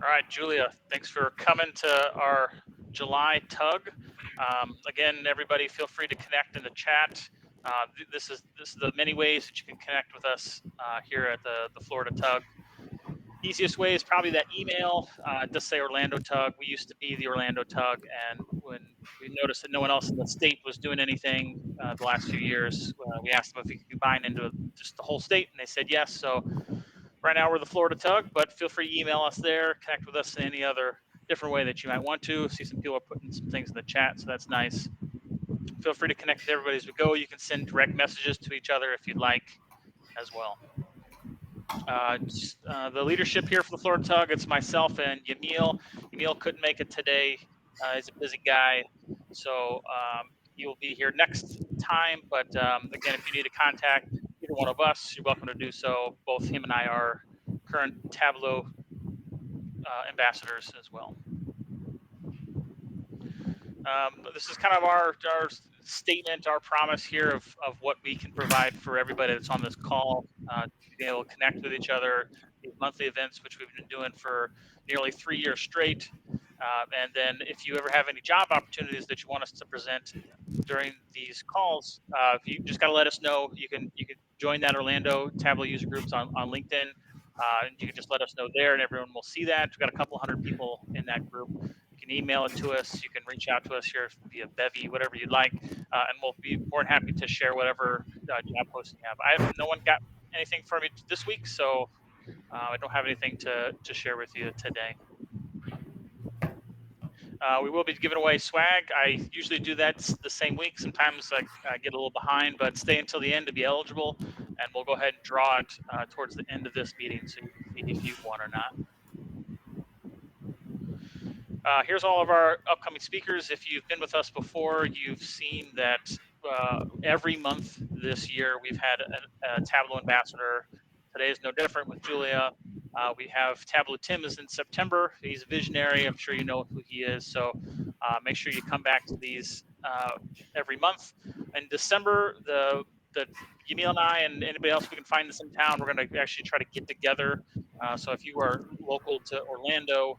All right, Julia, thanks for coming to our July tug. Again, everybody, feel free to connect in the chat. This is the many ways that you can connect with us here at the Florida Tug. Easiest way is probably that email. Just say Orlando Tug. We used to be the Orlando Tug, and when we noticed that no one else in the state was doing anything the last few years, we asked them if we could combine into just the whole state, and they said yes. So right now we're the Florida Tug, but feel free to email us there, connect with us in any other different way that you might want to. See some people are putting some things in the chat, so that's nice. Feel free to connect with everybody as we go. You can send direct messages to each other if you'd like as well. The leadership here for the Florida Tug, it's myself and Yamil. Yamil couldn't make it today. He's a busy guy, so he will be here next time. But again, if you need to contact either one of us, you're welcome to do so. Both him and I are current Tableau ambassadors as well. This is kind of our statement, our promise here of what we can provide for everybody that's on this call, to be able to connect with each other, these monthly events, which we've been doing for nearly 3 years straight. And then if you ever have any job opportunities that you want us to present during these calls, you just got to let us know. You can join that Orlando Tableau user groups on LinkedIn. And you can just let us know there, and everyone will see that. We've got a couple hundred people in that group. You can email it to us. You can reach out to us here via Bevy, whatever you'd like, and we'll be more than happy to share whatever job posting you have. No one got anything for me this week, so I don't have anything to share with you today. We will be giving away swag. I usually do that the same week. Sometimes I get a little behind, but stay until the end to be eligible, and we'll go ahead and draw it towards the end of this meeting so you can see if you've won or not. Here's all of our upcoming speakers. If you've been with us before, you've seen that every month this year we've had a Tableau ambassador. Today is no different with Julia. We have Tableau Tim is in September. He's a visionary. I'm sure you know who he is. So make sure you come back to these every month. In December, the Yamil and I and anybody else we can find this in town, we're going to actually try to get together. So if you are local to Orlando,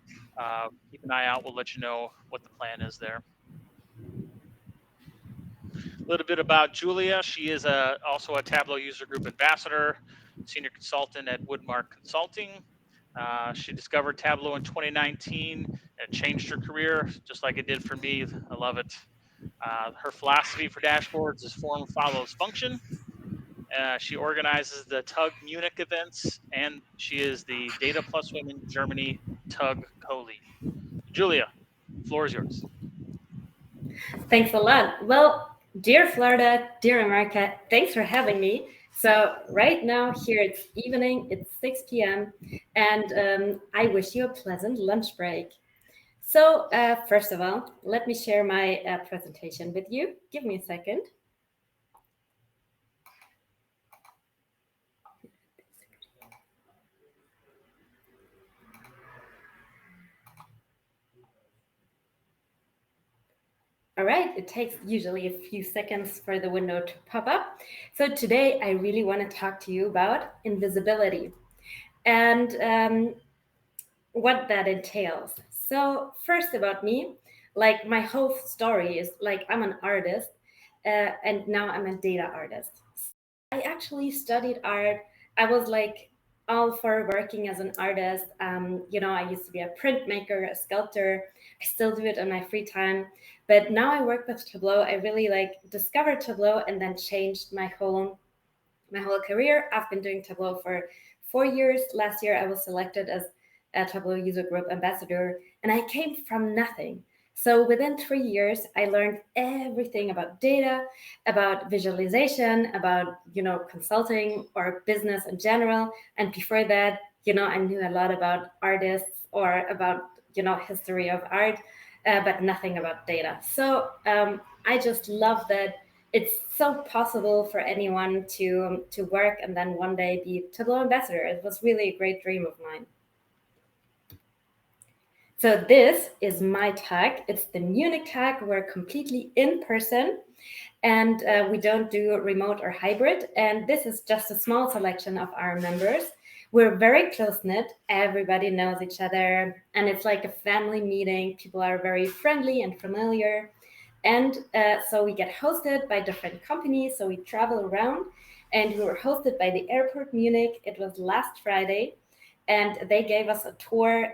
keep an eye out. We'll let you know what the plan is there. A little bit about Julia. She is also a Tableau user group ambassador, senior consultant at Woodmark Consulting. She discovered Tableau in 2019 and it changed her career, just like it did for me. I love it. Her philosophy for dashboards is form follows function. She organizes the Tug Munich events, and she is the Data Plus Women Germany Tug co-lead. Julia, the floor is yours. Thanks a lot. Well, dear Florida, dear America, thanks for having me. So right now here it's evening, it's 6 p.m. and I wish you a pleasant lunch break. So first of all, let me share my presentation with you. Give me a second. All right, it takes usually a few seconds for the window to pop up. So today I really want to talk to you about invisibility and what that entails. So first about me, like my whole story is like I'm an artist and now I'm a data artist. I actually studied art. I was like all for working as an artist. I used to be a printmaker, a sculptor. I still do it in my free time. But now I work with Tableau. I really like discovered Tableau and then changed my whole career. I've been doing Tableau for 4 years. Last year I was selected as a Tableau user group ambassador, and I came from nothing. So within 3 years, I learned everything about data, about visualization, about, consulting or business in general. And before that, I knew a lot about artists or about, history of art, but nothing about data. So I just love that it's so possible for anyone to work and then one day be Tableau ambassador. It was really a great dream of mine. So this is my tag. It's the Munich tag. We're completely in person and we don't do remote or hybrid. And this is just a small selection of our members. We're very close knit. Everybody knows each other, and it's like a family meeting. People are very friendly and familiar. And so we get hosted by different companies. So we travel around, and we were hosted by the airport Munich. It was last Friday, and they gave us a tour,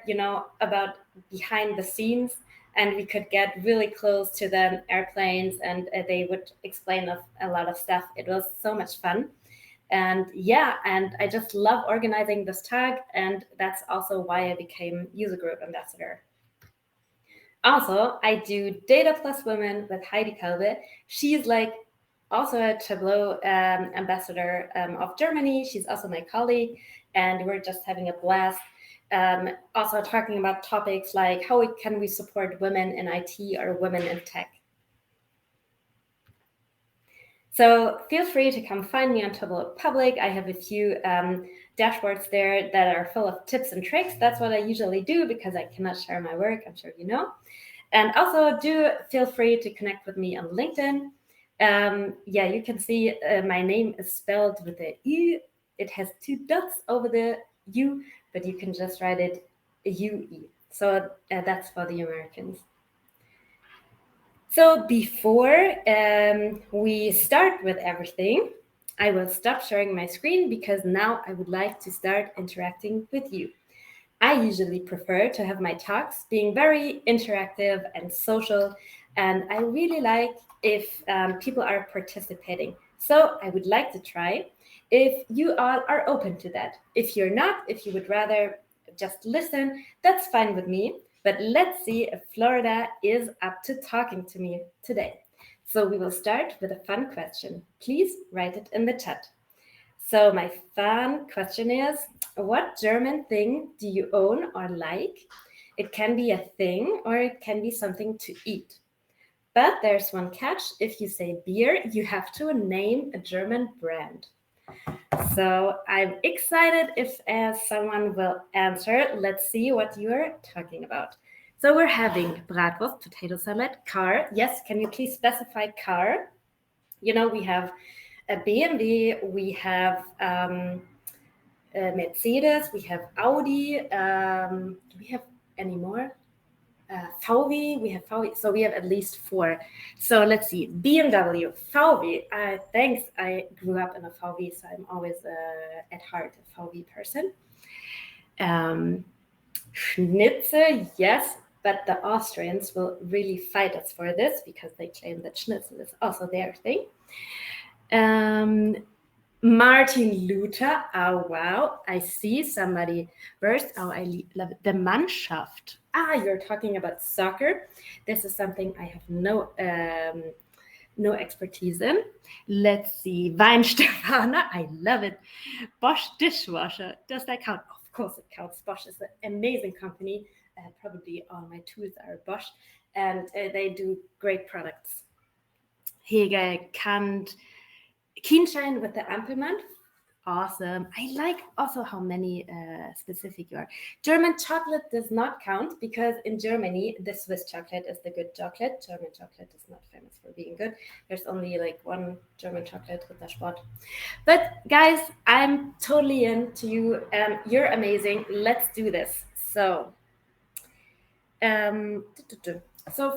about behind the scenes, and we could get really close to the airplanes, and they would explain us a lot of stuff. It was so much fun. And yeah, and I just love organizing this tag, and that's also why I became user group ambassador. Also, I do Data Plus Women with Heidi Kalbe. She's like also a Tableau ambassador of Germany. She's also my colleague, and we're just having a blast. Also talking about topics like how can we support women in IT or women in tech. So feel free to come find me on Tableau Public. I have a few dashboards there that are full of tips and tricks. That's what I usually do because I cannot share my work, I'm sure you know. And also do feel free to connect with me on LinkedIn. Yeah, you can see my name is spelled with a U. It has 2 dots over the U, but you can just write it UE. So that's for the Americans. So before we start with everything, I will stop sharing my screen because now I would like to start interacting with you. I usually prefer to have my talks being very interactive and social, and I really like if people are participating. So I would like to try if you all are open to that. If you're not, if you would rather just listen, that's fine with me. But let's see if Florida is up to talking to me today. So we will start with a fun question. Please write it in the chat. So my fun question is, what German thing do you own or like? It can be a thing or it can be something to eat. But there's one catch. If you say beer, you have to name a German brand. So I'm excited if someone will answer. Let's see what you're talking about. So we're having bratwurst, potato salad, car. Yes, can you please specify car? We have a BMW, we have Mercedes, we have Audi. Do we have any more? VW, we have VW, so we have at least 4. So let's see, BMW, VW. Thanks, I grew up in a VW, so I'm always at heart a VW person. Schnitzel, yes, but the Austrians will really fight us for this because they claim that Schnitzel is also their thing. Martin Luther. Oh, wow. I see somebody. First, I love it. The Mannschaft. You're talking about soccer. This is something I have no expertise in. Let's see. Weinstefana. I love it. Bosch dishwasher. Does that count? Of course it counts. Bosch is an amazing company. Probably all my tools are Bosch, and they do great products. Hege Kant. Kienschein with the Ampelmann. Awesome. I like also how many specific you are. German chocolate does not count because in Germany, the Swiss chocolate is the good chocolate. German chocolate is not famous for being good. There's only like one German chocolate, Rittersport. But guys, I'm totally into you. You're amazing. Let's do this. So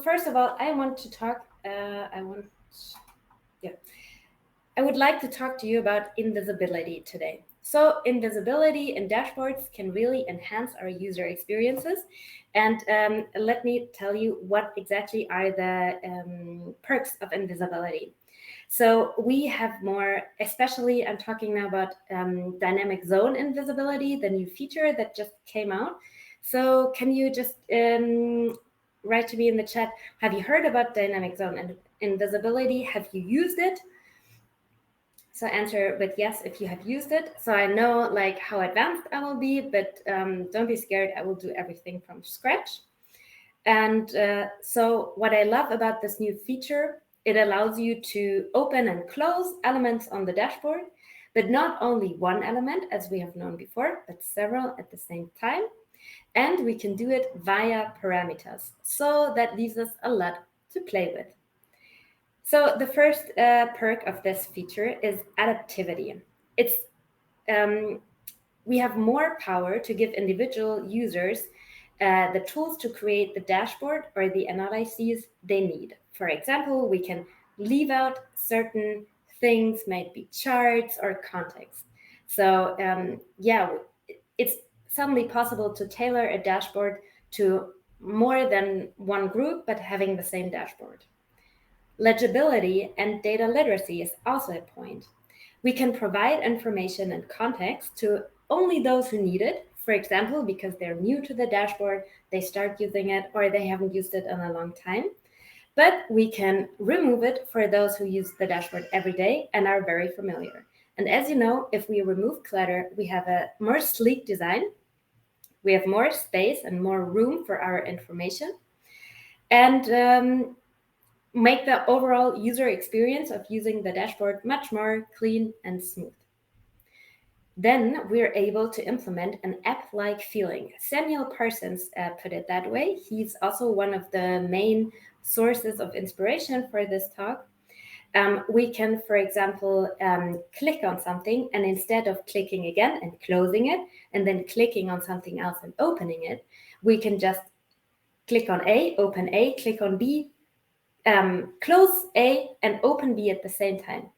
first of all, I want to talk. I would like to talk to you about invisibility today. So invisibility in dashboards can really enhance our user experiences. And let me tell you what exactly are the perks of invisibility. So we have more, especially I'm talking now about dynamic zone invisibility, the new feature that just came out. So can you just write to me in the chat, have you heard about dynamic zone and invisibility? Have you used it? So answer with yes if you have used it. So I know like how advanced I will be, but don't be scared. I will do everything from scratch. And so what I love about this new feature, it allows you to open and close elements on the dashboard, but not only one element as we have known before, but several at the same time. And we can do it via parameters. So that leaves us a lot to play with. So the first perk of this feature is adaptivity. It's we have more power to give individual users the tools to create the dashboard or the analyses they need. For example, we can leave out certain things, might be charts or context. So yeah, it's suddenly possible to tailor a dashboard to more than one group, but having the same dashboard. Legibility and data literacy is also a point. We can provide information and context to only those who need it, for example, because they're new to the dashboard, they start using it, or they haven't used it in a long time. But we can remove it for those who use the dashboard every day and are very familiar. And as you know, if we remove clutter, we have a more sleek design, we have more space and more room for our information, and make the overall user experience of using the dashboard much more clean and smooth. Then we're able to implement an app-like feeling. Samuel Parsons put it that way. He's also one of the main sources of inspiration for this talk. We can, for example, click on something, and instead of clicking again and closing it, and then clicking on something else and opening it, we can just click on A, open A, click on B, close A, and open B at the same time.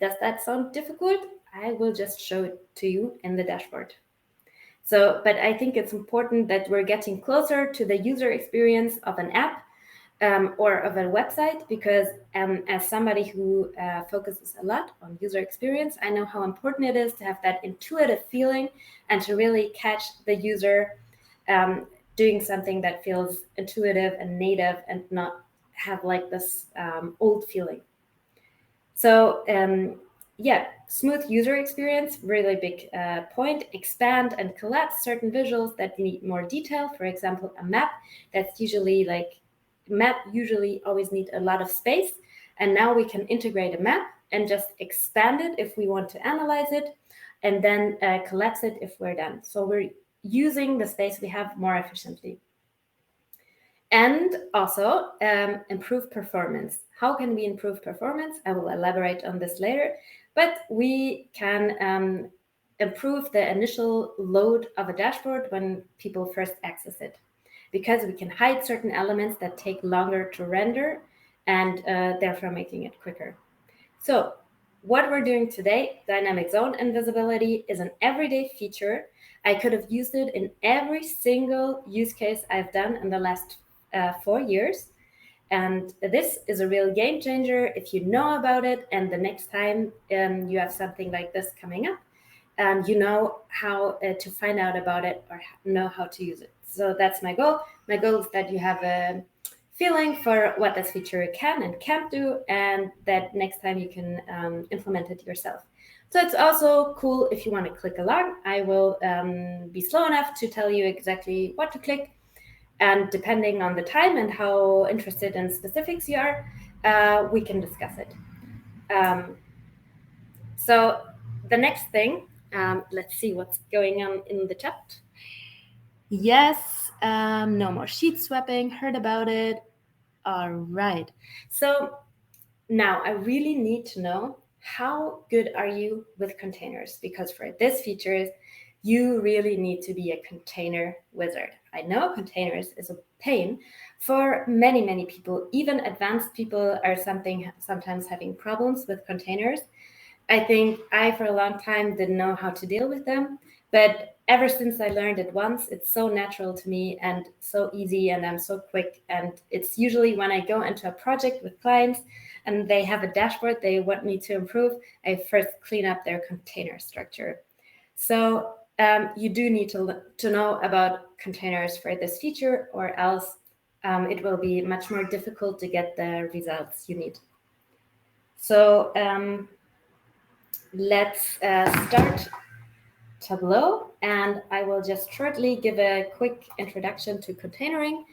Does that sound difficult? I will just show it to you in the dashboard. So, but I think it's important that we're getting closer to the user experience of an app or of a website, because as somebody who focuses a lot on user experience, I know how important it is to have that intuitive feeling and to really catch the user doing something that feels intuitive and native and not have like this old feeling. So yeah, smooth user experience, really big point. Expand and collapse certain visuals that need more detail. For example, a map that's usually always need a lot of space. And now we can integrate a map and just expand it if we want to analyze it, and then collapse it if we're done. So we're using the space we have more efficiently. And also improve performance. How can we improve performance? I will elaborate on this later, but we can improve the initial load of a dashboard when people first access it, because we can hide certain elements that take longer to render and therefore making it quicker. So what we're doing today, dynamic zone invisibility, is an everyday feature. I could have used it in every single use case I've done in the last 4 years. And this is a real game changer if you know about it, and the next time you have something like this coming up, you know how to find out about it or know how to use it. So that's my goal. My goal is that you have a feeling for what this feature can and can't do, and that next time you can implement it yourself. So it's also cool if you want to click along. I will be slow enough to tell you exactly what to click, and depending on the time and how interested in specifics you are, we can discuss it. So the next thing, let's see what's going on in the chat. Yes, no more sheet swapping, heard about it. All right. So now I really need to know, how good are you with containers? Because for this feature, you really need to be a container wizard. I know containers is a pain for many, many people. Even advanced people are sometimes having problems with containers. I think I, for a long time, didn't know how to deal with them. But ever since I learned it once, it's so natural to me and so easy, and I'm so quick. And it's usually when I go into a project with clients and they have a dashboard they want me to improve, I first clean up their container structure. So you do need to know about containers for this feature, or else it will be much more difficult to get the results you need. So let's start Tableau, and I will just shortly give a quick introduction to containering,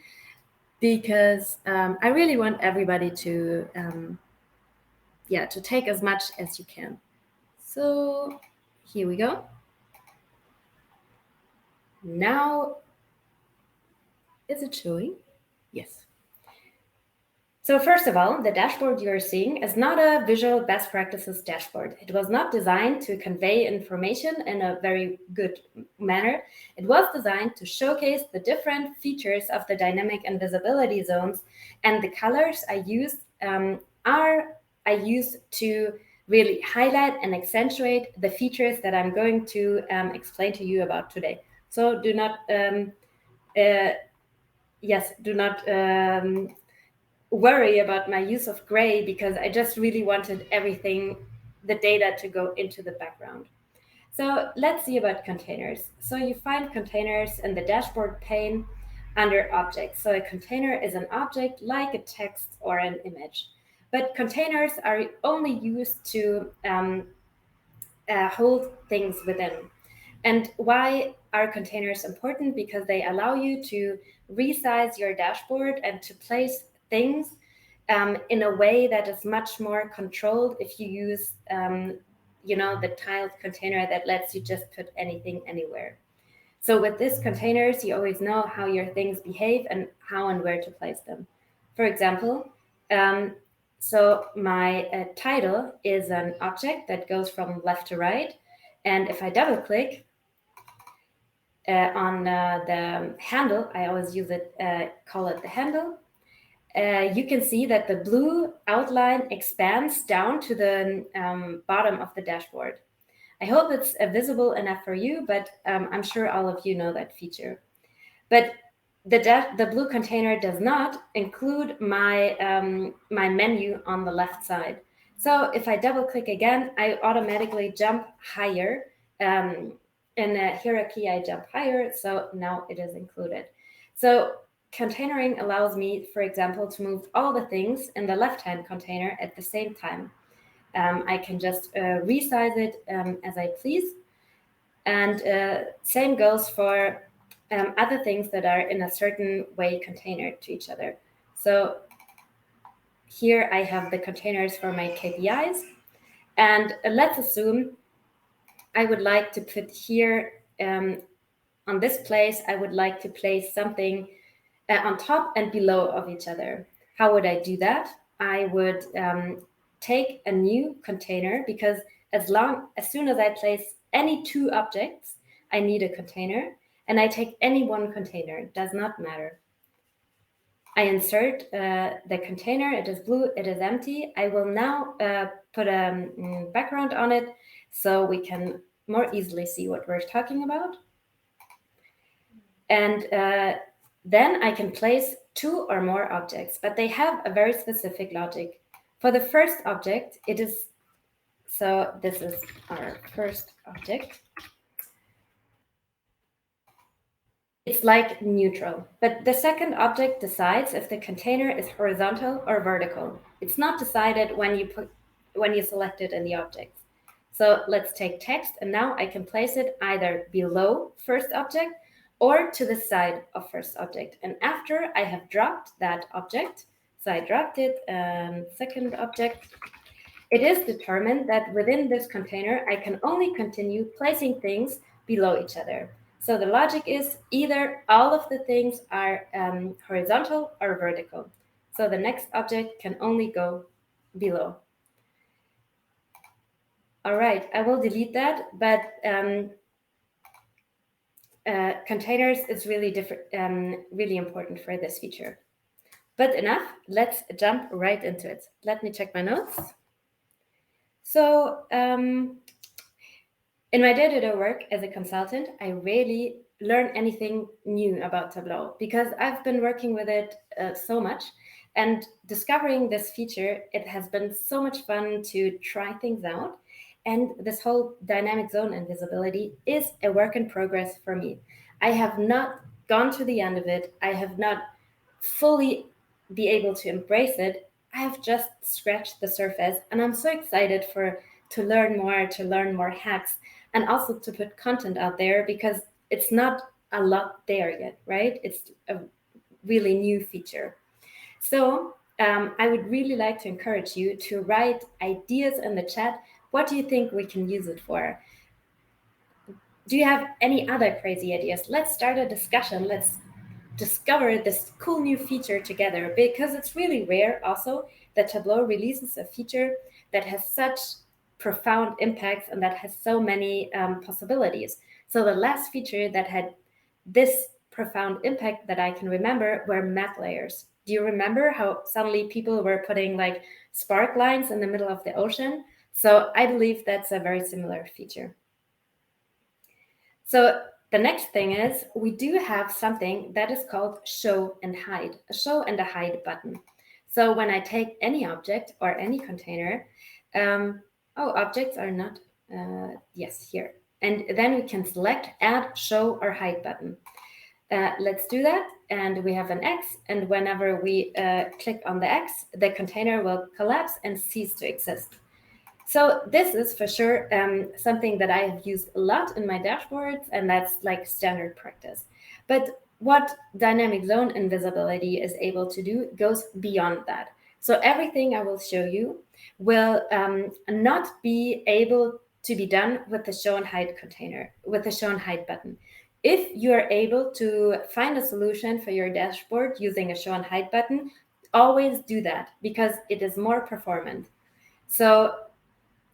because I really want everybody to take as much as you can. So here we go. Now, is it showing? Yes. So first of all, the dashboard you're seeing is not a visual best practices dashboard. It was not designed to convey information in a very good manner. It was designed to showcase the different features of the dynamic and visibility zones, and the colors I used to really highlight and accentuate the features that I'm going to explain to you about today. So do not worry about my use of gray, because I just really wanted everything, the data, to go into the background. So let's see about containers. So you find containers in the dashboard pane under objects. So a container is an object like a text or an image. But containers are only used to hold things within. And why are containers important? Because they allow you to resize your dashboard and to place things in a way that is much more controlled if you use the tiled container that lets you just put anything anywhere. So with these containers, you always know how your things behave and how and where to place them. For example, so my title is an object that goes from left to right. And if I double click on the handle, I always call it the handle. You can see that the blue outline expands down to the bottom of the dashboard. I hope it's visible enough for you, but I'm sure all of you know that feature. But the blue container does not include my menu on the left side. So if I double click again, I automatically jump higher. In a hierarchy, I jump higher, so now it is included. So containering allows me, for example, to move all the things in the left-hand container at the same time. I can just resize it as I please. And same goes for other things that are in a certain way containered to each other. So here I have the containers for my KPIs. And let's assume I would like to put here on this place, I would like to place something on top and below of each other. How would I do that? I would take a new container, because as soon as I place any two objects, I need a container, and I take any one container, does not matter. I insert the container, it is blue, it is empty. I will now put a background on it so we can more easily see what we're talking about. And then I can place two or more objects, but they have a very specific logic. For the first object, so this is our first object. It's like neutral, but the second object decides if the container is horizontal or vertical. It's not decided when you select it in the objects. So let's take text, and now I can place it either below first object or to the side of first object. And after I have dropped that object, so I dropped it, second object, it is determined that within this container, I can only continue placing things below each other. So the logic is either all of the things are horizontal or vertical. So the next object can only go below. All right, I will delete that, but containers is really really important for this feature. But enough, let's jump right into it. Let me check my notes. So in my day-to-day work as a consultant, I rarely learn anything new about Tableau, because I've been working with it so much, and discovering this feature, it has been so much fun to try things out. And this whole dynamic zone and visibility is a work in progress for me. I have not gone to the end of it. I have not fully be able to embrace it. I have just scratched the surface, and I'm so excited to learn more hacks, and also to put content out there, because it's not a lot there yet, right? It's a really new feature. So I would really like to encourage you to write ideas in the chat. What do you think we can use it for? Do you have any other crazy ideas? Let's start a discussion. Let's discover this cool new feature together, because it's really rare also that Tableau releases a feature that has such profound impacts and that has so many possibilities. So the last feature that had this profound impact that I can remember were map layers. Do you remember how suddenly people were putting like spark lines in the middle of the ocean? So I believe that's a very similar feature. So the next thing is we do have something that is called show and hide, a show and a hide button. So when I take any object or any container, objects are not, yes, here. And then we can select add, show, or hide button. Let's do that. And we have an X. And whenever we click on the X, the container will collapse and cease to exist. So this is for sure something that I have used a lot in my dashboards, and that's like standard practice. But what dynamic zone invisibility is able to do goes beyond that. So everything I will show you will not be able to be done with the show and hide container, with the show and hide button. If you are able to find a solution for your dashboard using a show and hide button, always do that because it is more performant. So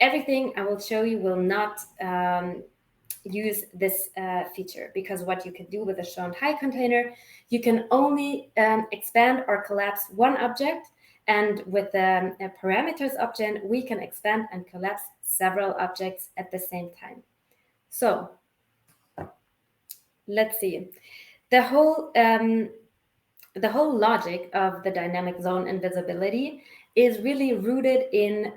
everything I will show you will not use this feature, because what you can do with a show and hide container, you can only expand or collapse one object, and with the parameters option, we can expand and collapse several objects at the same time. So let's see. The whole logic of the dynamic zone invisibility is really rooted in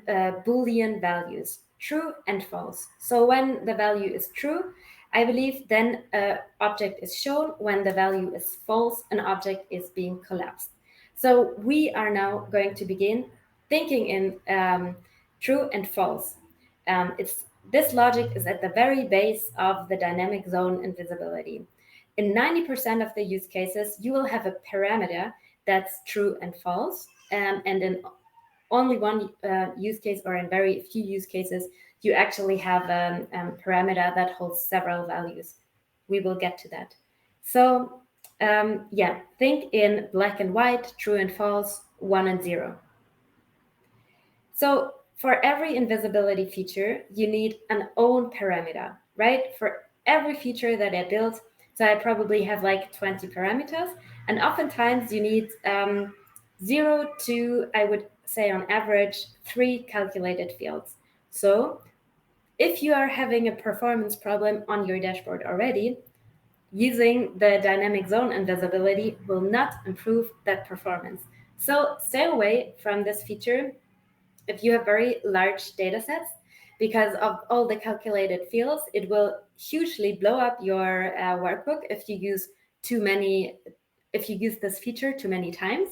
Boolean values, true and false. So when the value is true, I believe then an object is shown. When the value is false, an object is being collapsed. So we are now going to begin thinking in true and false. This logic is at the very base of the dynamic zone invisibility. In 90% of the use cases, you will have a parameter that's true and false. And in only one use case, or in very few use cases, you actually have a parameter that holds several values. We will get to that. So think in black and white, true and false, 1 and 0. So for every invisibility feature, you need an own parameter, right? For every feature that I built, so I probably have like 20 parameters, and oftentimes you need 0 to, I would say on average, 3 calculated fields. So if you are having a performance problem on your dashboard already, using the dynamic zone invisibility will not improve that performance. So stay away from this feature if you have very large data sets, because of all the calculated fields, it will hugely blow up your workbook if you use this feature too many times.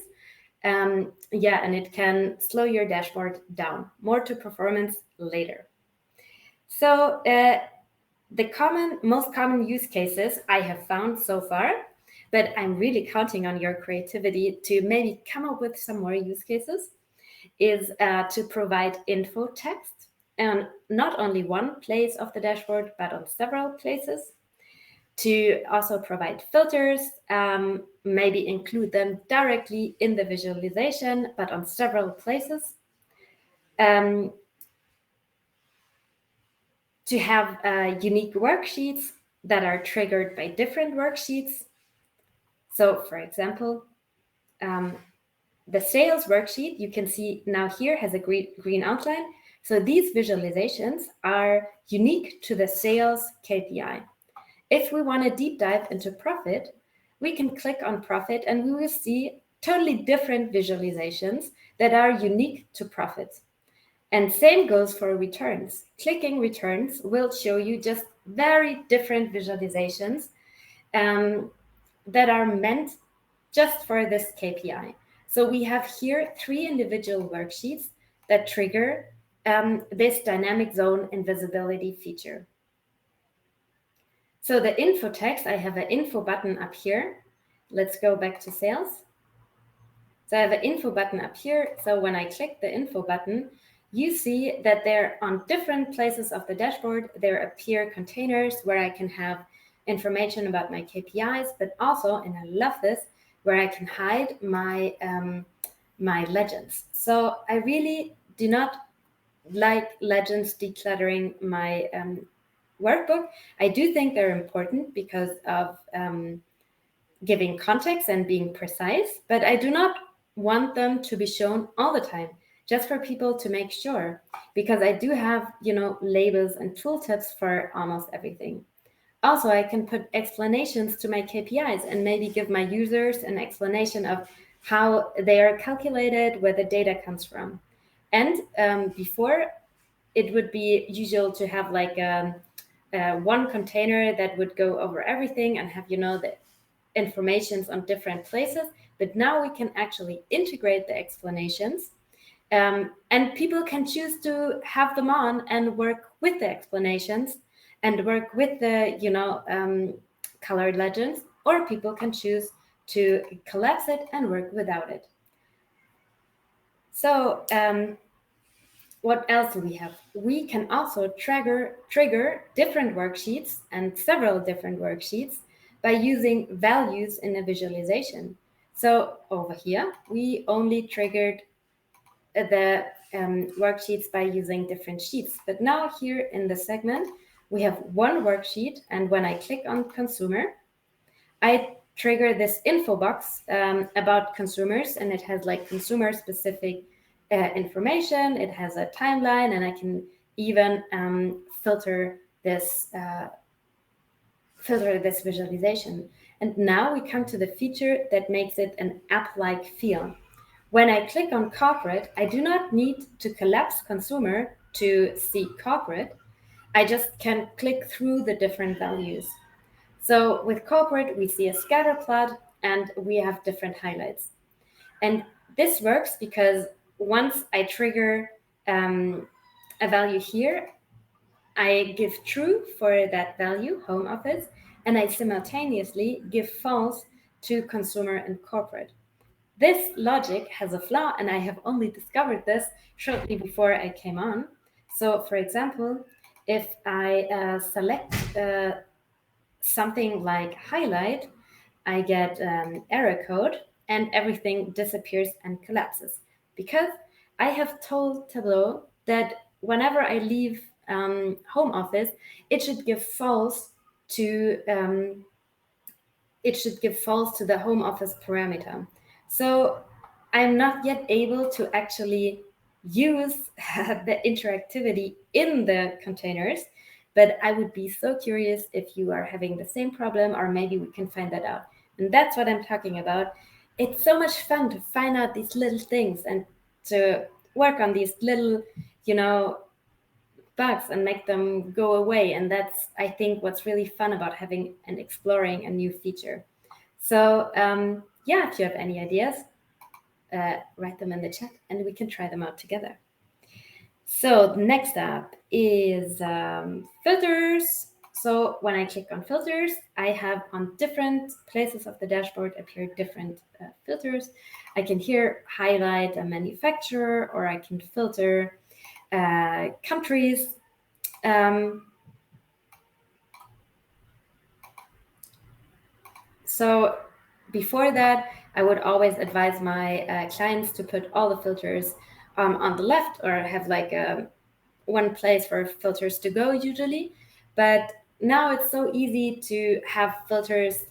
And it can slow your dashboard down. More to performance later. So the most common use cases I have found so far, but I'm really counting on your creativity to maybe come up with some more use cases, is to provide info text on not only one place of the dashboard, but on several places. To also provide filters, maybe include them directly in the visualization, but on several places. To have unique worksheets that are triggered by different worksheets. So for example, the sales worksheet you can see now here has a green outline. So these visualizations are unique to the sales KPI. If we want to deep dive into profit, we can click on profit and we will see totally different visualizations that are unique to profit. And same goes for returns. Clicking returns will show you just very different visualizations that are meant just for this KPI. So we have here 3 individual worksheets that trigger this dynamic zone invisibility feature. So the info text, I have an info button up here. Let's go back to sales. So I have an info button up here. So when I click the info button, you see that there on different places of the dashboard, there appear containers where I can have information about my KPIs, but also, and I love this, where I can hide my legends. So I really do not like legends decluttering my workbook. I do think they're important because of giving context and being precise, but I do not want them to be shown all the time, just for people to make sure, because I do have, labels and tooltips for almost everything. Also, I can put explanations to my KPIs and maybe give my users an explanation of how they are calculated, where the data comes from. And before, it would be usual to have like one container that would go over everything and have, the informations on different places. But now we can actually integrate the explanations, and people can choose to have them on and work with the explanations and work with the, colored legends, or people can choose to collapse it and work without it. So what else do we have? We can also trigger different worksheets and several different worksheets by using values in a visualization. So over here, we only triggered the worksheets by using different sheets. But now here in the segment, we have one worksheet, and when I click on consumer, I trigger this info box about consumers, and it has like consumer specific information. It has a timeline, and I can even filter this visualization. And now we come to the feature that makes it an app-like feel. When I click on corporate, I do not need to collapse consumer to see corporate. I just can click through the different values. So with corporate, we see a scatter plot and we have different highlights. And this works because once I trigger a value here, I give true for that value, home office, and I simultaneously give false to consumer and corporate. This logic has a flaw, and I have only discovered this shortly before I came on. So, for example, if I select something like highlight, I get error code and everything disappears and collapses, because I have told Tableau that whenever I leave home office, it should give false to the home office parameter. So I'm not yet able to actually use the interactivity in the containers, but I would be so curious if you are having the same problem, or maybe we can find that out. And that's what I'm talking about. It's so much fun to find out these little things and to work on these little, bugs and make them go away. And that's, I think, what's really fun about having and exploring a new feature. So yeah, if you have any ideas, write them in the chat and we can try them out together. So next up is filters. So when I click on filters, I have on different places of the dashboard appear different filters. I can here highlight a manufacturer, or I can filter countries. So before that, I would always advise my clients to put all the filters on the left, or have like one place for filters to go usually. But now it's so easy to have filters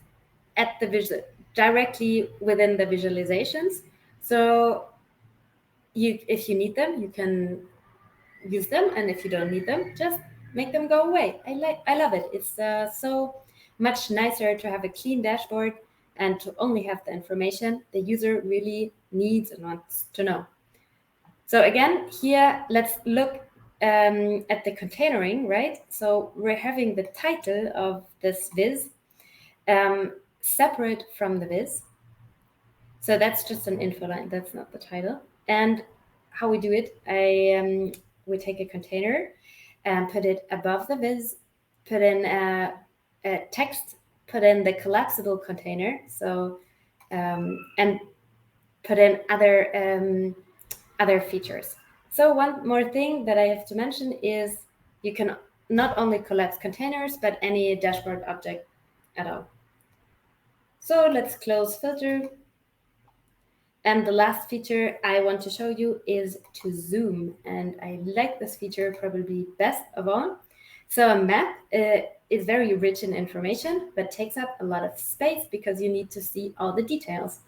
at the directly within the visualizations. So if you need them, you can use them, and if you don't need them, just make them go away. I love it. It's so much nicer to have a clean dashboard and to only have the information the user really needs and wants to know. So again, here let's look at the containering, right? So we're having the title of this viz separate from the viz. So that's just an info line, that's not the title. And how we do it, we take a container and put it above the viz, put in a text, put in the collapsible container, so and put in other features. So one more thing that I have to mention is you can not only collapse containers, but any dashboard object at all. So let's close filter. And the last feature I want to show you is to zoom. And I like this feature probably best of all. So a map is very rich in information, but takes up a lot of space because you need to see all the details.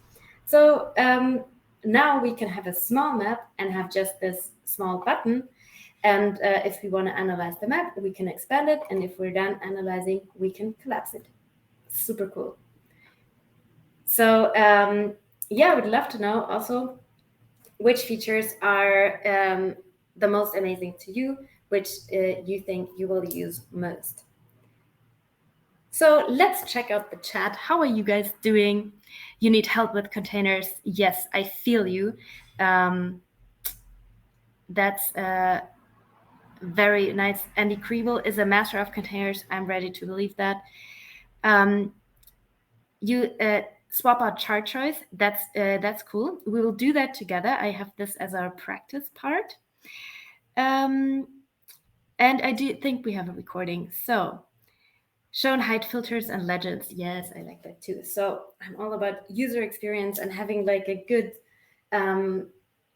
So now we can have a small map and have just this small button. And if we want to analyze the map, we can expand it. And if we're done analyzing, we can collapse it. Super cool. So yeah, I would love to know also which features are the most amazing to you, which you think you will use most. So let's check out the chat. How are you guys doing? You need help with containers? Yes, I feel you. That's very nice. Andy Kriebel is a master of containers. I'm ready to believe that. You swap out chart choice. That's cool. We will do that together. I have this as our practice part. And I do think we have a recording. So show and hide filters and legends. Yes, I like that too. So I'm all about user experience and having like a good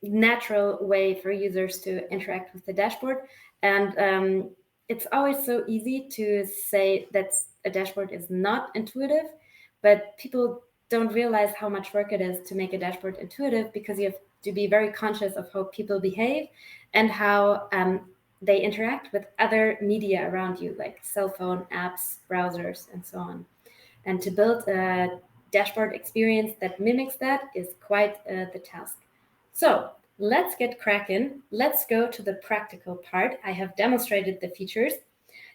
natural way for users to interact with the dashboard. And it's always so easy to say that a dashboard is not intuitive, but people don't realize how much work it is to make a dashboard intuitive because you have to be very conscious of how people behave and how they interact with other media around you, like cell phone, apps, browsers, and so on. And to build a dashboard experience that mimics that is quite the task. So let's get cracking. Let's go to the practical part. I have demonstrated the features.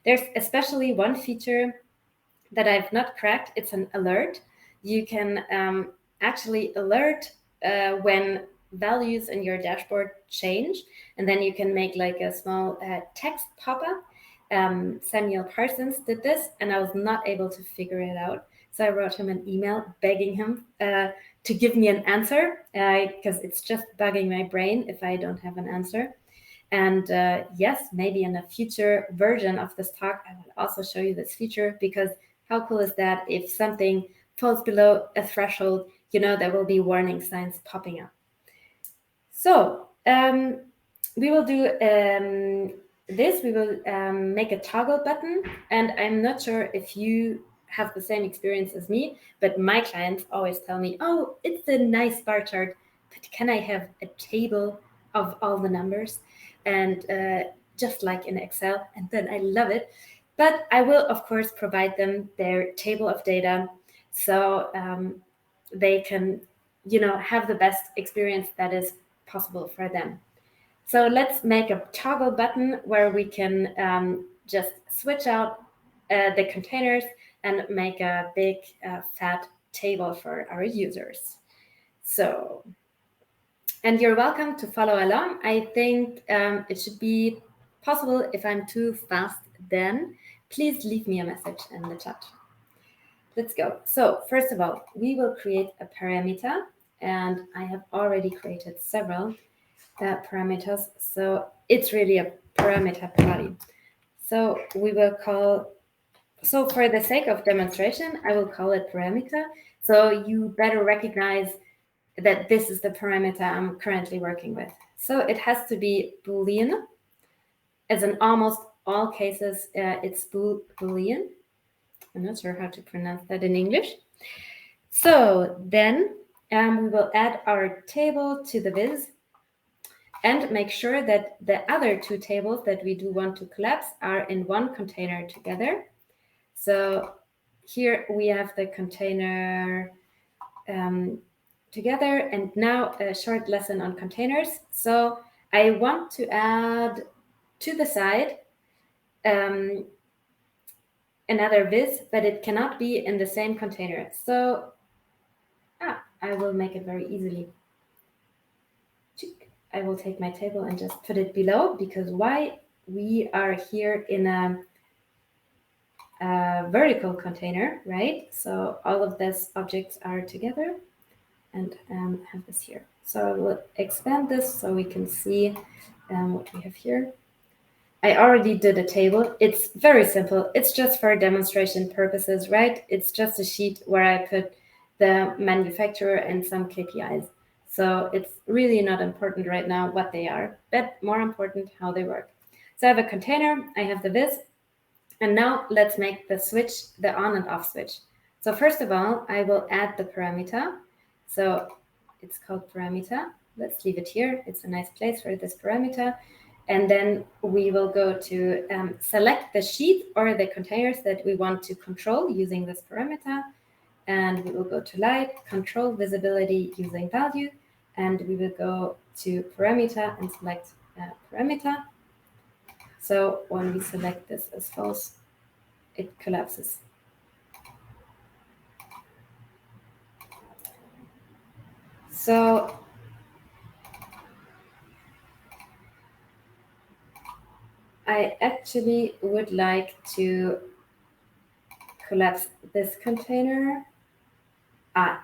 There's especially one feature that I've not cracked. It's an alert. You can actually alert when values in your dashboard change, and then you can make like a small text pop-up. Samuel Parsons did this, and I was not able to figure it out. So I wrote him an email begging him to give me an answer because it's just bugging my brain if I don't have an answer. And yes, maybe in a future version of this talk, I will also show you this feature because how cool is that if something falls below a threshold, you know, there will be warning signs popping up. So we will do this. We will make a toggle button. And I'm not sure if you have the same experience as me, but my clients always tell me, oh, it's a nice bar chart, but can I have a table of all the numbers? And just like in Excel, and then I love it. But I will, of course, provide them their table of data so they can, you know, have the best experience that is possible for them. So let's make a toggle button where we can just switch out the containers and make a big fat table for our users. So, and you're welcome to follow along. I think it should be possible. If I'm too fast, then please leave me a message in the chat. Let's go. So first of all, we will create a parameter, and I have already created several parameters. So it's really a parameter party. So we will call, so for the sake of demonstration, I will call it parameter. So you better recognize that this is the parameter I'm currently working with. So it has to be Boolean. As in almost all cases, it's Boolean. I'm not sure how to pronounce that in English. So then we will add our table to the viz and make sure that the other two tables that we do want to collapse are in one container together. So here we have the container together, and now a short lesson on containers. So I want to add to the side another viz, but it cannot be in the same container. So I will make it very easily. I will take my table and just put it below, because why? We are here in a vertical container, right? So all of these objects are together, and have this here. So I will expand this so we can see what we have here. I already did a table. It's very simple. It's just for demonstration purposes, right? It's just a sheet where I put the manufacturer and some KPIs. So it's really not important right now what they are, but more important how they work. So I have a container, I have the viz, and now let's make the switch, the on and off switch. So first of all, I will add the parameter. So it's called parameter. Let's leave it here. It's a nice place for this parameter. And then we will go to select the sheet or the containers that we want to control using this parameter. And we will go to light, control visibility using value. And we will go to parameter and select parameter. So when we select this as false, it collapses. So I actually would like to collapse this container.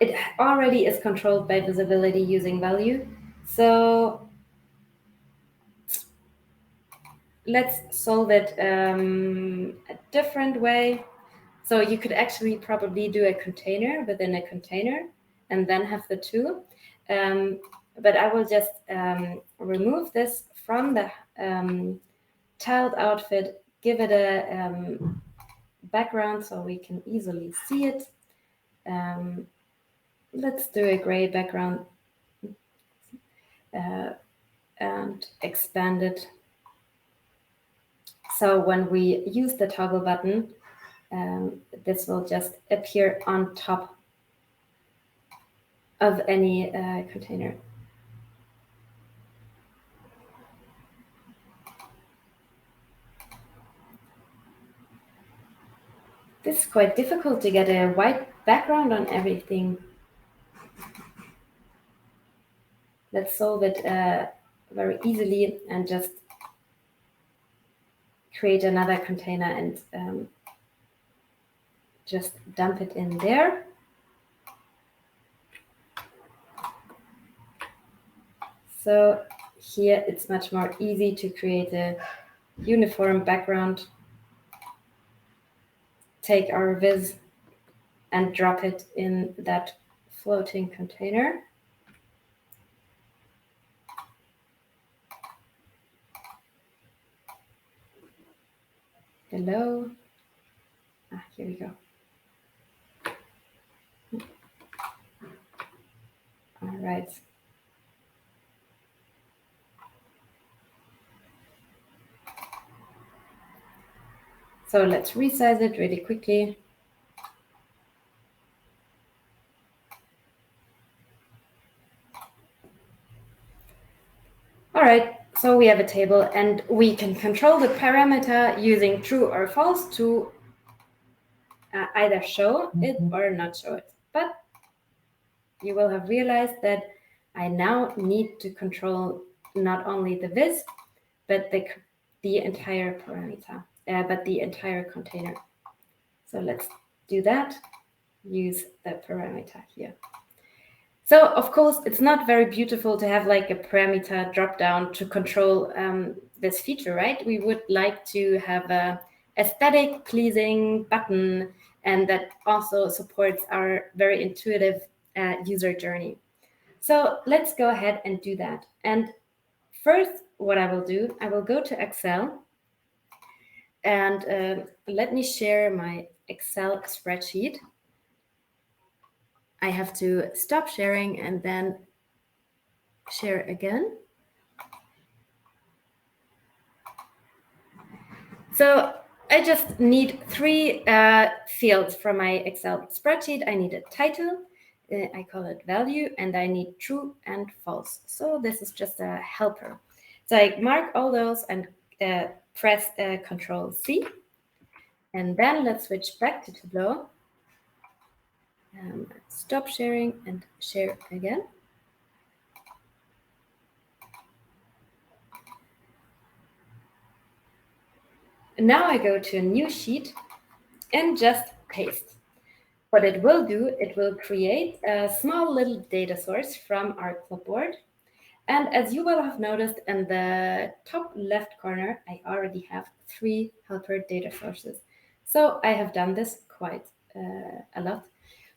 It already is controlled by visibility using value. So let's solve it a different way. So you could actually probably do a container within a container and then have the two. But I will just remove this from the tiled outfit, give it a background so we can easily see it. Let's do a gray background and expand it. So when we use the toggle button, this will just appear on top of any container. This is quite difficult to get a white background on everything. Let's solve it very easily and just create another container and just dump it in there. So here it's much more easy to create a uniform background. Take our viz and drop it in that floating container. Hello. Here we go. All right. So let's resize it really quickly. All right, so we have a table and we can control the parameter using true or false to either show it or not show it. But you will have realized that I now need to control not only the viz, but the entire parameter, but the entire container. So let's do that. Use the parameter here. So of course, it's not very beautiful to have like a parameter drop down to control this feature, right? We would like to have a aesthetic pleasing button and that also supports our very intuitive user journey. So let's go ahead and do that. And first, what I will do, I will go to Excel and let me share my Excel spreadsheet. I have to stop sharing and then share again. So I just need three fields from my Excel spreadsheet. I need a title, I call it value, and I need true and false. So this is just a helper. So I mark all those and press Control C. And then let's switch back to Tableau. Stop sharing and share again. Now I go to a new sheet and just paste. What it will do, it will create a small little data source from our clipboard. And as you will have noticed in the top left corner, I already have 3 helper data sources. So I have done this quite a lot.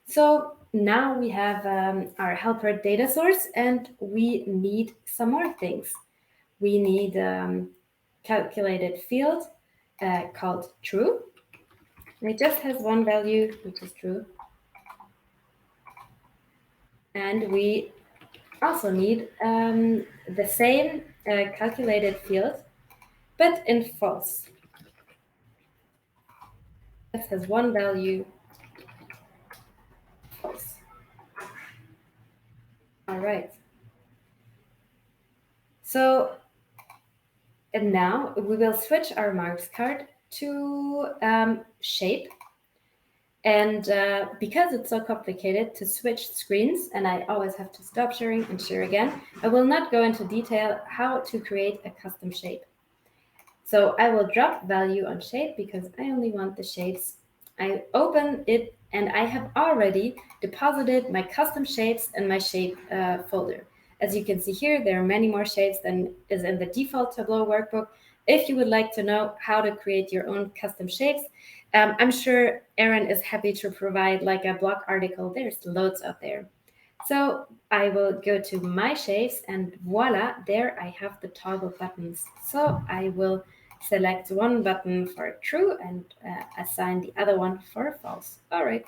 So now we have our helper data source, and we need some more things. We need calculated field called true. And it just has one value, which is true. And we also need the same calculated field, but in false. This has one value, false. All right. So, and now we will switch our marks card to shape. And because it's so complicated to switch screens, and I always have to stop sharing and share again, I will not go into detail how to create a custom shape. So I will drop value on shape because I only want the shapes. I open it and I have already deposited my custom shapes in my shape folder. As you can see here, there are many more shapes than is in the default Tableau workbook. If you would like to know how to create your own custom shapes, I'm sure Aaron is happy to provide like a blog article. There's loads out there. So I will go to my shapes and voila, there I have the toggle buttons. So I will select one button for true and assign the other one for false. All right.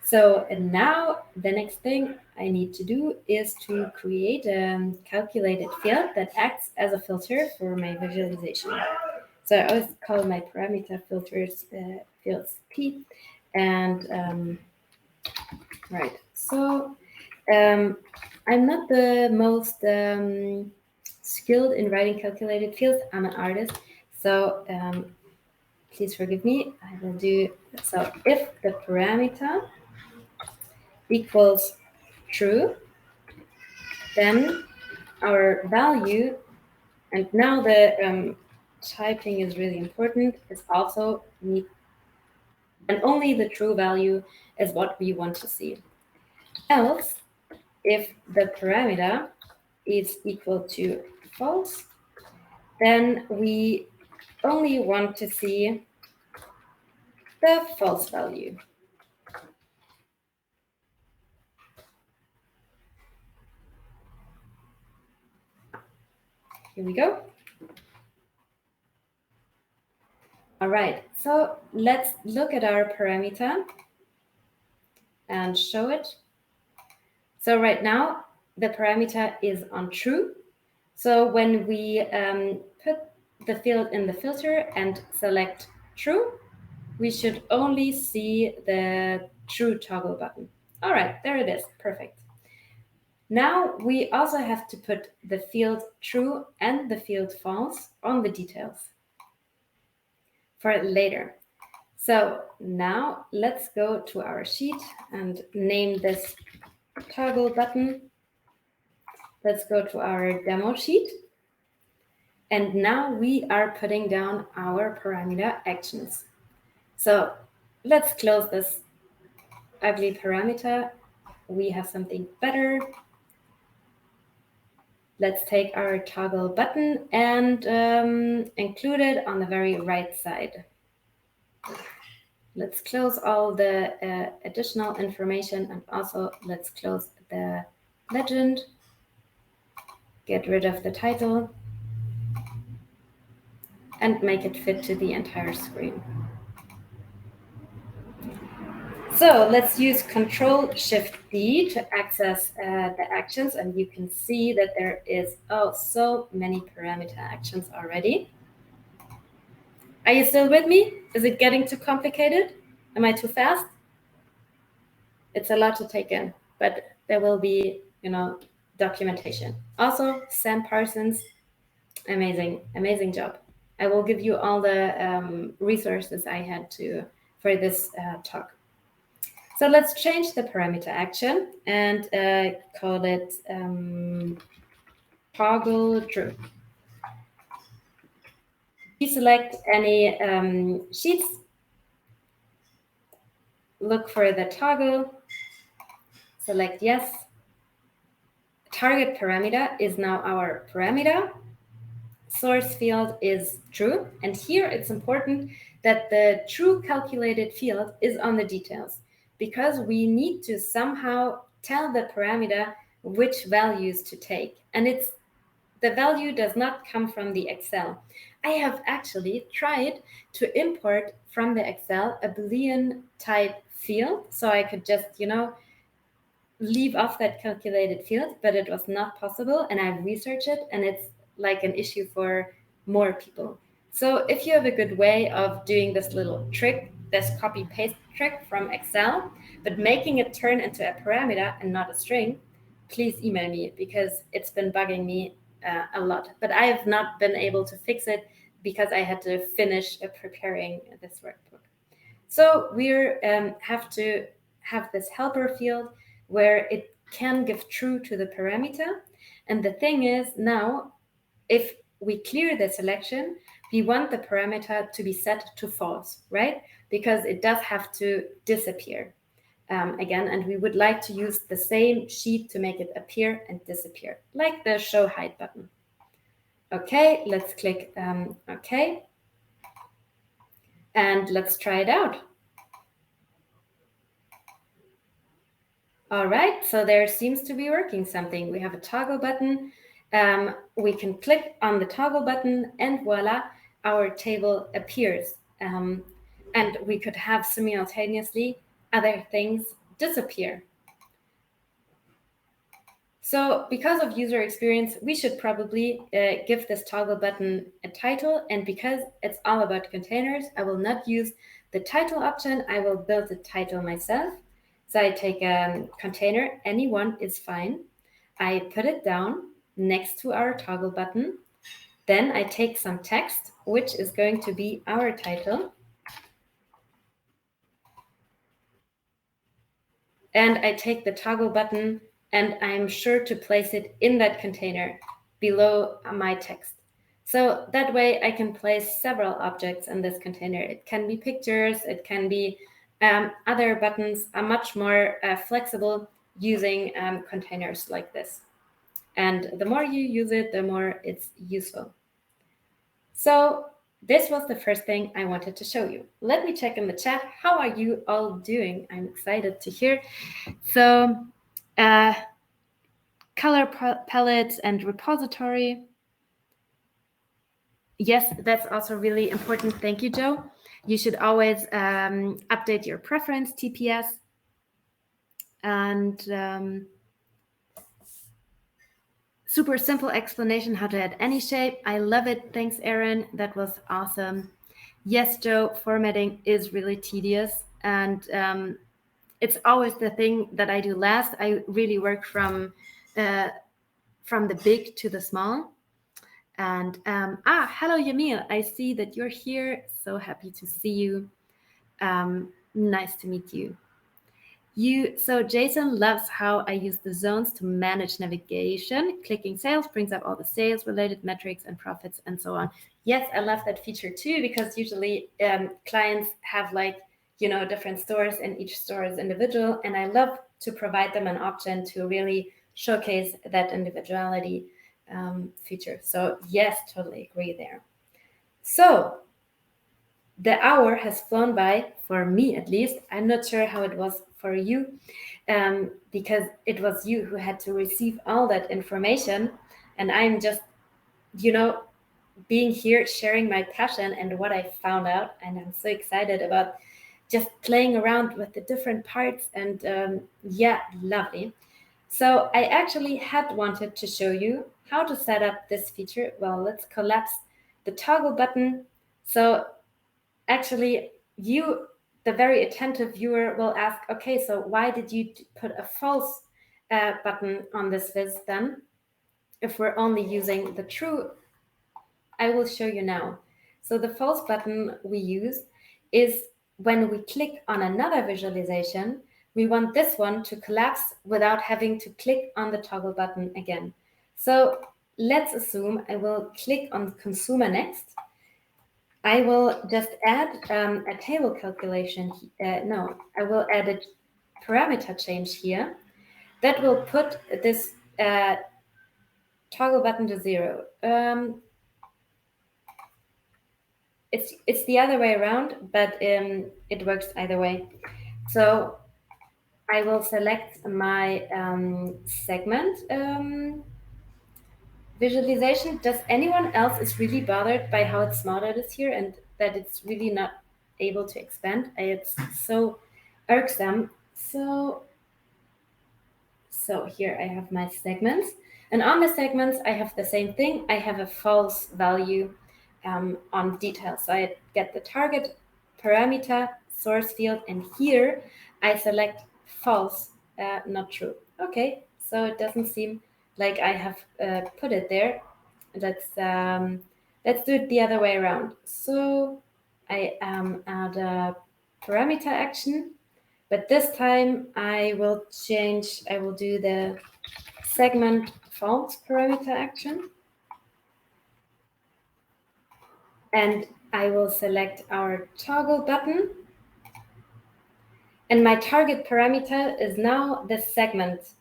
So and now the next thing I need to do is to create a calculated field that acts as a filter for my visualization. So I always call my parameter filters fields P. And right, so I'm not the most skilled in writing calculated fields. I'm an artist, so please forgive me. I will do so. If the parameter equals true, then our value, and now the typing is really important, is also need, and only the true value is what we want to see. Else, if the parameter is equal to false, then we only want to see the false value. Here we go. All right, so let's look at our parameter and show it. So right now, the parameter is on true. So when we put the field in the filter and select true, we should only see the true toggle button. All right, there it is, perfect. Now we also have to put the field true and the field false on the details for later. So now let's go to our sheet and name this toggle button. Let's go to our demo sheet. And now we are putting down our parameter actions. So let's close this ugly parameter. We have something better. Let's take our toggle button and include it on the very right side. Let's close all the additional information, and also let's close the legend. Get rid of the title and make it fit to the entire screen. So let's use Control-Shift-D to access the actions, and you can see that there is so many parameter actions already. Are you still with me? Is it getting too complicated? Am I too fast? It's a lot to take in, but there will be, documentation. Also, Sam Parsons, amazing job. I will give you all the resources I had for this talk. So let's change the parameter action and call it toggle true. Deselect any sheets. Look for the toggle. Select yes. target parameter is now our parameter. Source field is true. And here it's important that the true calculated field is on the details, because we need to somehow tell the parameter which values to take. And the value does not come from the Excel. I have actually tried to import from the Excel a Boolean type field, so I could just, leave off that calculated field, but it was not possible. And I researched it, and it's like an issue for more people. So if you have a good way of doing this little trick, this copy paste trick from Excel, but making it turn into a parameter and not a string, please email me, because it's been bugging me a lot. But I have not been able to fix it because I had to finish preparing this workbook. So we have to have this helper field where it can give true to the parameter. And the thing is, now, if we clear the selection, we want the parameter to be set to false, right? Because it does have to disappear again, and we would like to use the same sheet to make it appear and disappear, like the show hide button. Okay, let's click OK. And let's try it out. All right, so there seems to be working something. We have a toggle button. We can click on the toggle button, and voila, our table appears. And we could have simultaneously other things disappear. So because of user experience, we should probably give this toggle button a title. And because it's all about containers, I will not use the title option. I will build the title myself. So I take a container, anyone is fine. I put it down next to our toggle button. Then I take some text, which is going to be our title. And I take the toggle button, and I'm sure to place it in that container below my text. So that way I can place several objects in this container. It can be pictures, it can be other buttons. Are much more flexible using containers like this. And the more you use it, the more it's useful. So this was the first thing I wanted to show you. Let me check in the chat. How are you all doing? I'm excited to hear. So color palettes and repository. Yes, that's also really important. Thank you, Joe. You should always update your preference TPS. And super simple explanation how to add any shape. I love it. Thanks, Aaron. That was awesome. Yes, Joe, formatting is really tedious. And it's always the thing that I do last. I really work from the big to the small. And hello, Yamil. I see that you're here. So happy to see you. Nice to meet you. So Jason loves how I use the zones to manage navigation. Clicking sales brings up all the sales related metrics and profits and so on. Yes, I love that feature too, because usually clients have different stores, and each store is individual. And I love to provide them an option to really showcase that individuality feature. So yes, totally agree there. So the hour has flown by, for me at least. I'm not sure how it was for you, because it was you who had to receive all that information. And I'm just, being here, sharing my passion and what I found out. And I'm so excited about just playing around with the different parts. And yeah, lovely. So I actually had wanted to show you how to set up this feature. Well, let's collapse the toggle button. So actually, the very attentive viewer, will ask, okay, so why did you put a false button on this viz then, if we're only using the true? I will show you now. So the false button we use is when we click on another visualization, we want this one to collapse without having to click on the toggle button again. So let's assume I will click on consumer next. I will just add a table calculation. I will add a parameter change here that will put this toggle button to 0. It's the other way around, but it works either way. So I will select my segment visualization. Does anyone else is really bothered by how small it is here and that it's really not able to expand? It's so irksome. So here I have my segments, and on the segments I have the same thing. I have a false value on details. So I get the target parameter, source field, and here I select false, not true. Okay, so it doesn't seem like I have put it there. Let's do it the other way around. So I add a parameter action, but this time I will do the segment false parameter action. And I will select our toggle button. And my target parameter is now the segment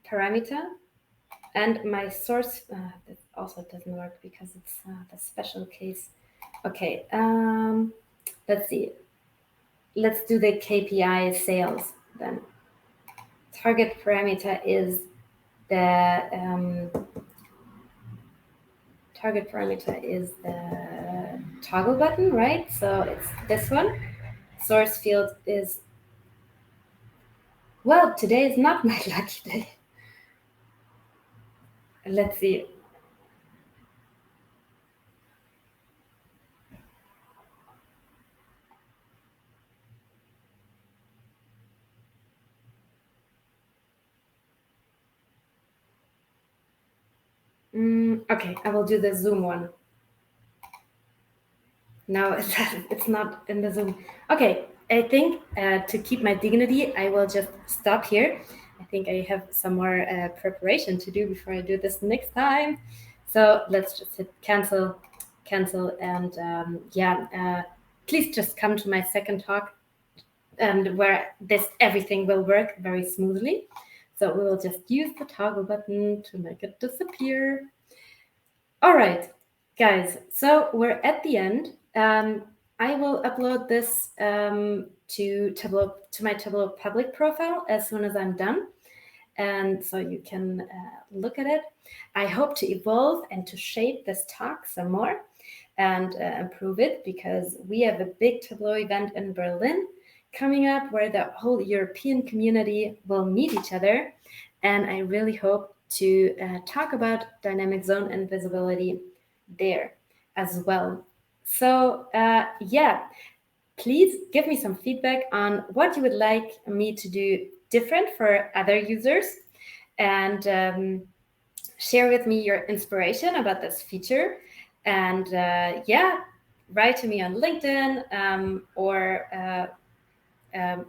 parameter. And my source, that also doesn't work because it's the special case. Okay, let's see. Let's do the KPI sales then. Target parameter is the toggle button, right? So it's this one. Source field is, well, today is not my lucky day. Let's see. Okay, I will do the Zoom one. No, it's not in the Zoom. Okay, I think to keep my dignity, I will just stop here. I think I have some more preparation to do before I do this next time. So let's just hit cancel, and please just come to my second talk, and where everything will work very smoothly. So we will just use the toggle button to make it disappear. All right, guys, so we're at the end. I will upload this to Tableau, to my Tableau public profile as soon as I'm done. And so you can look at it. I hope to evolve and to shape this talk some more and improve it, because we have a big Tableau event in Berlin coming up where the whole European community will meet each other. And I really hope to talk about dynamic zone and visibility there as well. So please give me some feedback on what you would like me to do different for other users, and share with me your inspiration about this feature. And write to me on LinkedIn, or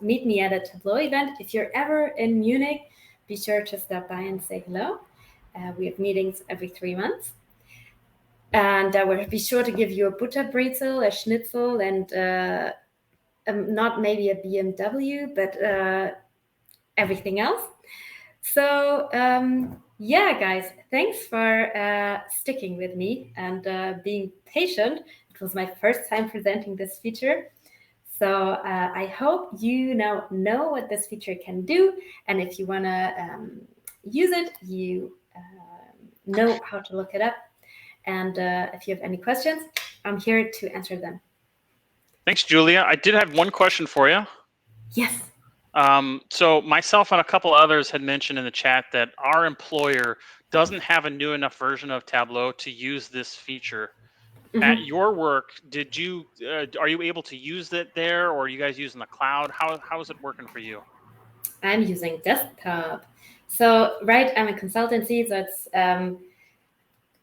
meet me at a Tableau event. If you're ever in Munich, be sure to stop by and say hello. We have meetings every 3 months. And I will be sure to give you a Butterbrezel, a Schnitzel, and not maybe a BMW, but everything else. So guys, thanks for sticking with me and being patient. It was my first time presenting this feature. So I hope you now know what this feature can do. And if you want to use it, you know how to look it up. And if you have any questions, I'm here to answer them. Thanks, Julia. I did have one question for you. Yes. So myself and a couple others had mentioned in the chat that our employer doesn't have a new enough version of Tableau to use this feature. At your work, did you are you able to use it there, or are you guys using the cloud? How is it working for you? I'm using desktop. So I'm a consultancy, so it's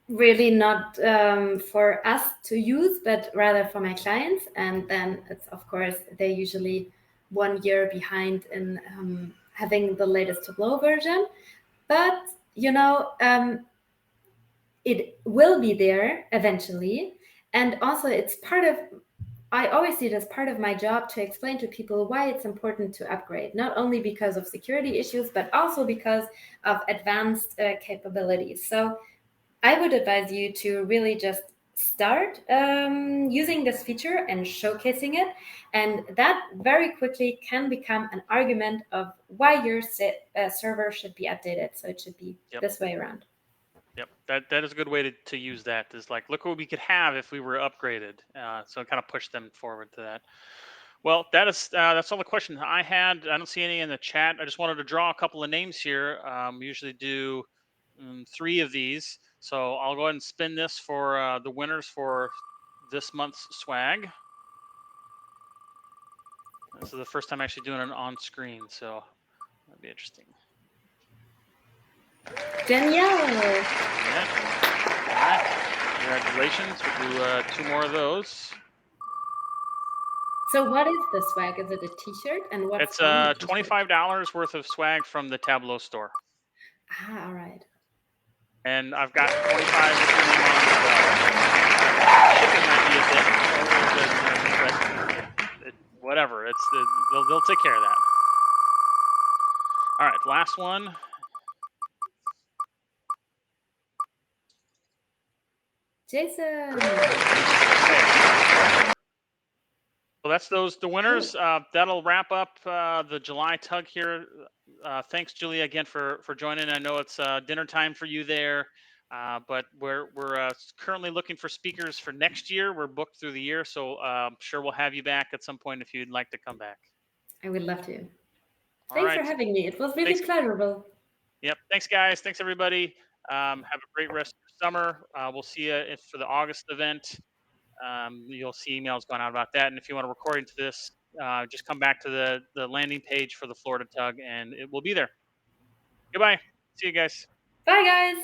really not for us to use, but rather for my clients. And then it's, of course, they're usually 1 year behind in having the latest Tableau version. But, it will be there eventually. And also it's part of I always see it as part of my job to explain to people why it's important to upgrade, not only because of security issues, but also because of advanced capabilities. So I would advise you to really just start using this feature and showcasing it. And that very quickly can become an argument of why your server should be updated. So it should be Yep. this way around. Yep, that is a good way to use that. Is like, look what we could have if we were upgraded. So kind of push them forward to that. Well, that's all the questions I had. I don't see any in the chat. I just wanted to draw a couple of names here. We usually do three of these, so I'll go ahead and spin this for the winners for this month's swag. This is the first time actually doing it on screen, so that'd be interesting. Danielle. Yeah. All right. Congratulations. We'll do 2 more of those. So what is the swag? Is it a t-shirt? And what's It's on the t-shirt? $25 worth of swag from the Tableau store, Ah, all right. and I've got 25 with your name on as well. Shipping might be a bit, but whatever. They'll take care of that. All right, last one. Jason. Okay. Well, that's the winners. That'll wrap up the July tug here. Thanks, Julia, again for joining. I know it's dinner time for you there, but we're currently looking for speakers for next year. We're booked through the year, so I'm sure we'll have you back at some point if you'd like to come back. I would love to. All Thanks right. for having me. It was really Thanks. pleasurable. Yep. Thanks, guys. Thanks, everybody. Have a great rest of your summer. We'll see you for the August event. You'll see emails going out about that. And if you want a recording to this, just come back to the landing page for the Florida Tug, and it will be there. Goodbye. See you guys. Bye, guys.